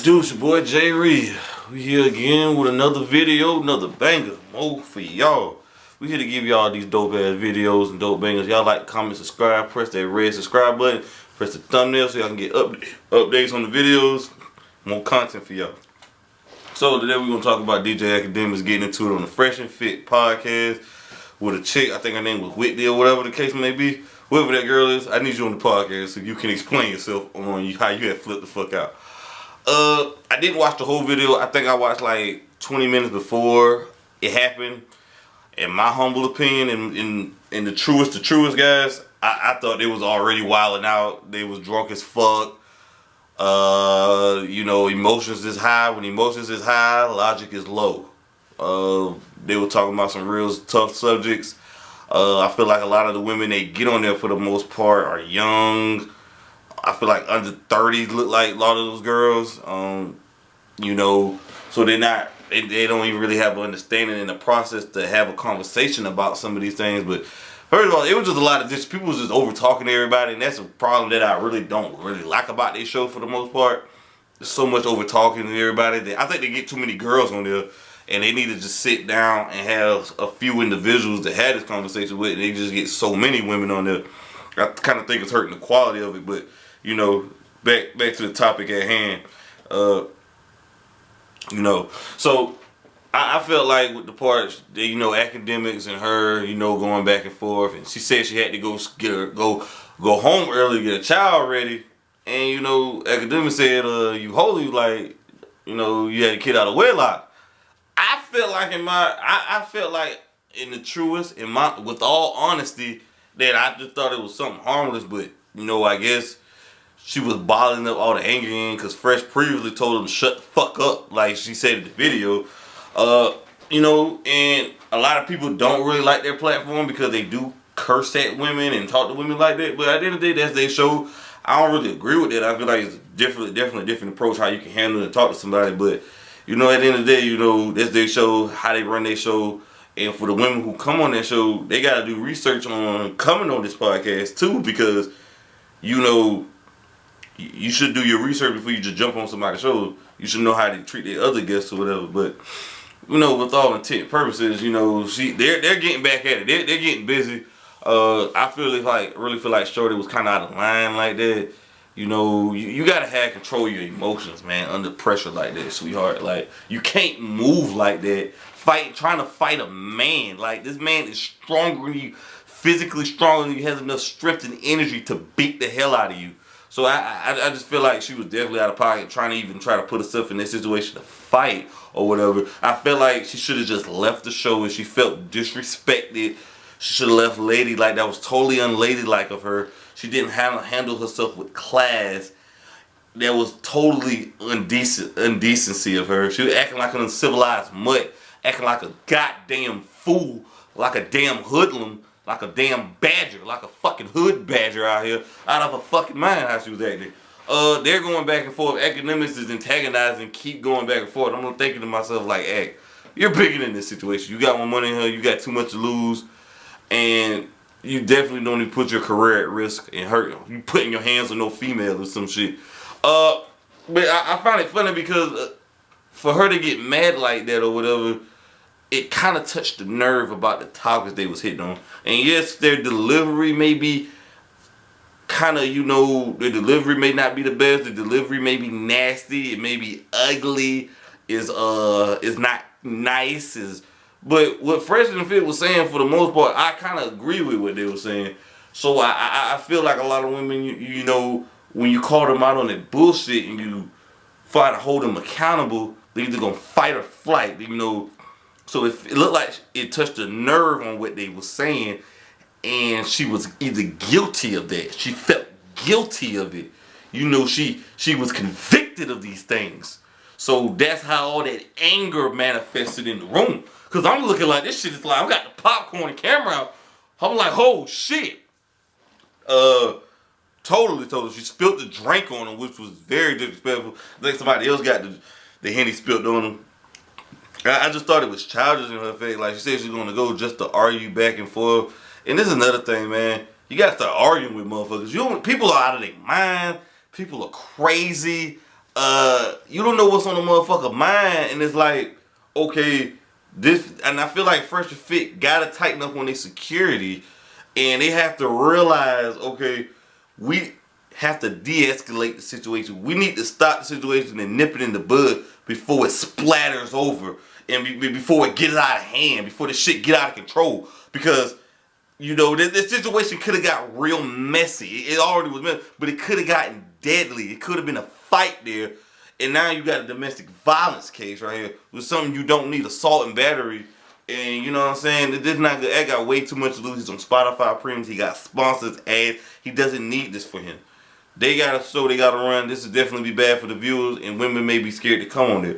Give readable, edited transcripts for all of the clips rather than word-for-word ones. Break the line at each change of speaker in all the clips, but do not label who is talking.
do? It's your boy Jay Reed. We here again with another video, another banger, more for y'all. We here to give y'all these dope ass videos and dope bangers. Y'all like, comment, subscribe, press that red subscribe button, press the thumbnail so y'all can get updates on the videos, more content for y'all. So today we're gonna talk about DJ Akademiks getting into it on the Fresh and Fit podcast with a chick. I think her name was Whitney or whatever the case may be. Whoever that girl is, I need you on the podcast so you can explain yourself on how you had flipped the fuck out. I didn't watch the whole video. I think I watched like 20 minutes before it happened. In my humble opinion, in the truest guys, I thought they was already wilding out. They was drunk as fuck. You know, emotions is high. When emotions is high, logic is low. They were talking about some real tough subjects. I feel like a lot of the women they get on there for the most part are young. I feel like under 30 look like a lot of those girls. You know, so they don't even really have an understanding in the process to have a conversation about some of these things. But first of all, it was just a lot of people was just over talking to everybody, and that's a problem that I really don't like about this show for the most part. There's so much over talking to everybody that I think they get too many girls on there. And they need to just sit down and have a few individuals to have this conversation with. And they just get so many women on there. I kind of think it's hurting the quality of it. But, you know, back to the topic at hand. You know, so I felt like with the parts, you know, Akademiks and her, you know, going back and forth. And she said she had to go home early to get a child ready. And, you know, Akademiks said, you holy, like, you know, you had a kid out of wedlock. I felt like in the truest, with all honesty, that I just thought it was something harmless, but you know, I guess she was bottling up all the anger in because Fresh previously told him to shut the fuck up, like she said in the video. You know, and a lot of people don't really like their platform because they do curse at women and talk to women like that. But at the end of the day, that's their show. I don't really agree with that. I feel like it's definitely a different approach how you can handle and talk to somebody, but. You know, at the end of the day, you know, that's their show, how they run their show. And for the women who come on that show, they got to do research on coming on this podcast, too. Because, you know, you should do your research before you just jump on somebody's show. You should know how to treat their other guests or whatever. But, you know, with all intent and purposes, you know, they're getting back at it. They're getting busy. I really feel like Shorty was kind of out of line like that. You know, you gotta have control of your emotions, man, under pressure like that, sweetheart. Like, you can't move like that. Trying to fight a man. Like, this man is stronger than you, physically stronger than you, has enough strength and energy to beat the hell out of you. So I just feel like she was definitely out of pocket, trying to put herself in that situation to fight or whatever. I felt like she should have just left the show and she felt disrespected. She should have left lady, like that was totally unladylike of her. She didn't handle herself with class. That was totally indecency of her. She was acting like an uncivilized mutt, acting like a goddamn fool, like a damn hoodlum, like a damn badger, like a fucking hood badger out here, out of her fucking mind how she was acting. They're going back and forth. Akademiks is antagonizing, keep going back and forth. I'm thinking to myself like, hey, you're bigger than this situation. You got more money in her, you got too much to lose, and you definitely don't need to put your career at risk and hurt you putting your hands on no female or some shit. But I find it funny because for her to get mad like that or whatever, it kind of touched the nerve about the topics they was hitting on. And yes, their delivery may be kind of, you know, their delivery may not be the best. The delivery may be nasty. It may be ugly. Is not nice. But what Fresh and Fit was saying, for the most part, I kind of agree with what they were saying. So I feel like a lot of women, you know, when you call them out on that bullshit and you try to hold them accountable, they're either going to fight or flight, you know. So it looked like it touched a nerve on what they were saying, and she was either guilty of that. She felt guilty of it. You know, she was convicted of these things. So that's how all that anger manifested in the room. Because I'm looking like this shit is like, I got the popcorn and camera out. I'm like, oh shit. Totally. She spilled the drink on him, which was very disrespectful. I think somebody else got the Henny spilled on him. I just thought it was childish in her face. Like, she said she's going to go just to argue back and forth. And this is another thing, man. You got to start arguing with motherfuckers. People are out of their mind. People are crazy. you don't know what's on the motherfucker mind, and it's like, okay, this, and I feel like Fresh and Fit gotta tighten up on their security, and they have to realize, okay, we have to de-escalate the situation. We need to stop the situation and nip it in the bud before it splatters over and before it gets out of hand, before the shit get out of control. Because, you know, this situation could have got real messy. It already was messy, but it could have gotten deadly. It could have been a fight there. And now you got a domestic violence case right here with something you don't need, assault and battery. And you know what I'm saying? This is not good. That got way too much to lose. He's on Spotify Premium. He got sponsors, ads. He doesn't need this for him. They got a show they got to run. This will definitely be bad for the viewers, and women may be scared to come on there.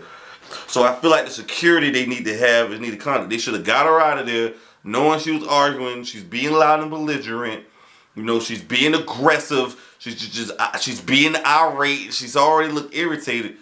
So I feel like the security they need to have is need to contact. They should have got her out of there, knowing she was arguing. She's being loud and belligerent. You know, she's being aggressive. She's being irate. She's already looked irritated.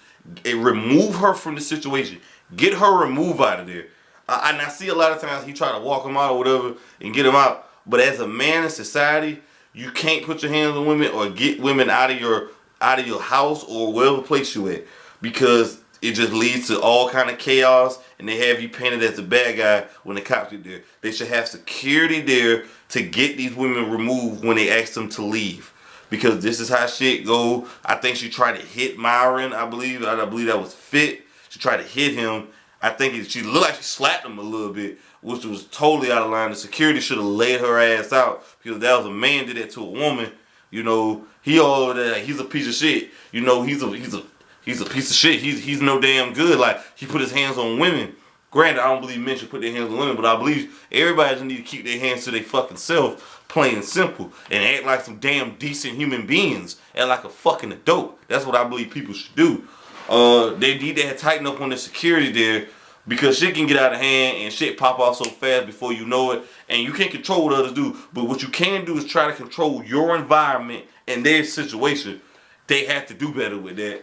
Remove her from the situation. Get her removed out of there. And I see a lot of times he try to walk him out or whatever and get him out. But as a man in society, you can't put your hands on women or get women out of your house or wherever place you at, because it just leads to all kind of chaos, and they have you painted as the bad guy when the cops get there. They should have security there to get these women removed when they ask them to leave, because this is how shit go. I think she tried to hit Myron. I believe that was Fit. She tried to hit him. I think she looked like she slapped him a little bit, which was totally out of line. The security should have laid her ass out, because that was a man did that to a woman. You know, he's a piece of shit. You know, he's a piece of shit. He's no damn good. Like, he put his hands on women. Granted, I don't believe men should put their hands on women, but I believe everybody just need to keep their hands to their fucking self, plain and simple, and act like some damn decent human beings. Act like a fucking adult. That's what I believe people should do. They need to tighten up on the security there, because shit can get out of hand and shit pop off so fast before you know it, and you can't control what others do. But what you can do is try to control your environment and their situation. They have to do better with that.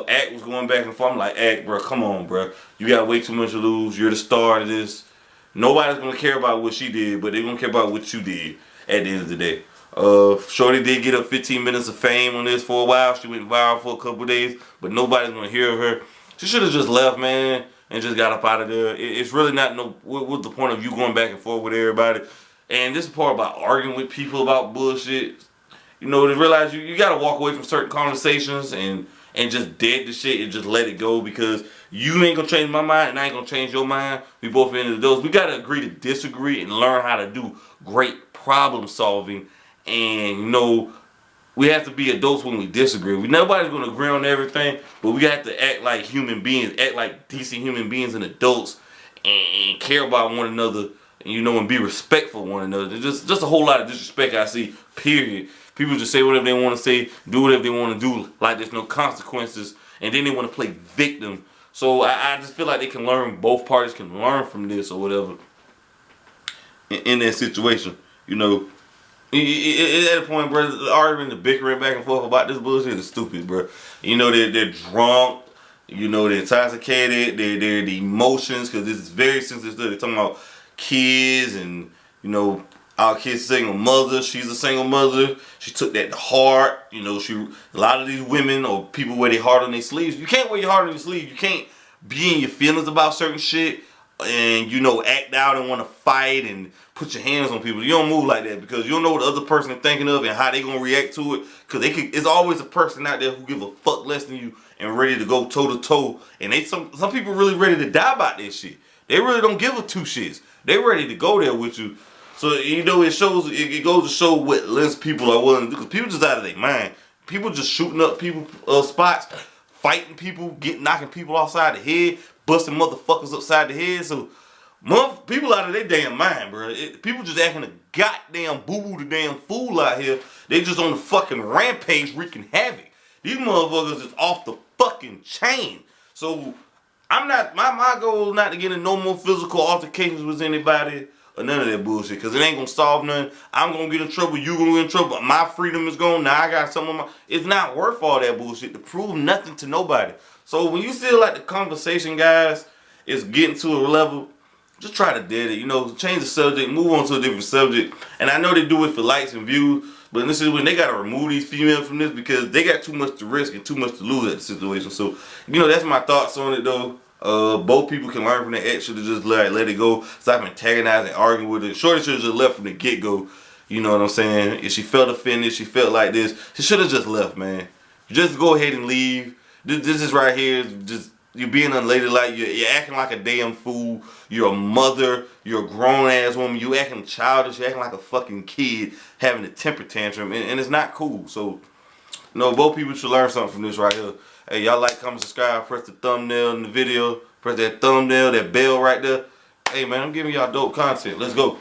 Act was going back and forth. I'm like, Act, bro, come on, bro. You got way too much to lose. You're the star of this. Nobody's gonna care about what she did, but they're gonna care about what you did at the end of the day. Shorty did get up 15 minutes of fame on this for a while. She went viral for a couple of days, but nobody's gonna hear of her. She should have just left, man, and just got up out of there. It's really not what's the point of you going back and forth with everybody? And this is part about arguing with people about bullshit. You know, to realize you gotta walk away from certain conversations and just dead the shit and just let it go, because you ain't gonna change my mind and I ain't gonna change your mind. We both into those. We gotta agree to disagree and learn how to do great problem solving. And you know, we have to be adults when we disagree. Nobody's gonna agree on everything, but we have to act like human beings, act like decent human beings and adults, and care about one another, and you know, and be respectful of one another. There's just a whole lot of disrespect I see, period. People just say whatever they want to say, do whatever they want to do, like there's no consequences, and then they want to play victim. So I just feel like they can learn, both parties can learn from this or whatever in that situation. You know, at a point, bro, arguing, the bickering back and forth about this bullshit is stupid, bro. You know, they're drunk, you know, they're intoxicated, they're the emotions, because this is very sensitive stuff. They're talking about kids and, you know, our kid's single mother. She's a single mother. She took that to heart. You know, a lot of these women or people wear their heart on their sleeves. You can't wear your heart on your sleeve. You can't be in your feelings about certain shit and, you know, act out and want to fight and put your hands on people. You don't move like that, because you don't know what the other person is thinking of and how they gonna react to it. Because it's always a person out there who give a fuck less than you and ready to go toe to toe. And some people really ready to die about this shit. They really don't give a two shits. They ready to go there with you. So, you know, it goes to show what less people are willing to do. Because people just out of their mind. People just shooting up people spots, fighting people, knocking people outside the head, busting motherfuckers upside the head. So, people out of their damn mind, bro. People just acting a goddamn boo-boo the damn fool out here. They just on the fucking rampage wreaking havoc. These motherfuckers is off the fucking chain. So, I'm not, my goal is not to get in no more physical altercations with anybody or none of that bullshit, because it ain't gonna solve nothing. I'm gonna get in trouble, you gonna get in trouble, my freedom is gone, now I got some of my, it's not worth all that bullshit to prove nothing to nobody. So when you feel like the conversation, guys, is getting to a level, just try to dead it, you know, change the subject, move on to a different subject. And I know they do it for likes and views, But this is when they gotta remove these females from this because they got too much to risk and too much to lose at the situation. So, you know, that's my thoughts on it though. Both people can learn from the ex. Should have just let it go. Stop antagonizing, arguing with it. Shorty should have just left from the get go. You know what I'm saying? If she felt offended, she felt like this, she should have just left, man. Just go ahead and leave. This is right here. Just you're being unladylike. You're acting like a damn fool. You're a mother. You're a grown ass woman. You acting childish. You're acting like a fucking kid having a temper tantrum, and it's not cool. So, you know, both people should learn something from this right here. Hey, y'all like, comment, subscribe, press the thumbnail in the video, press that thumbnail, that bell right there. Hey man, I'm giving y'all dope content. Let's go.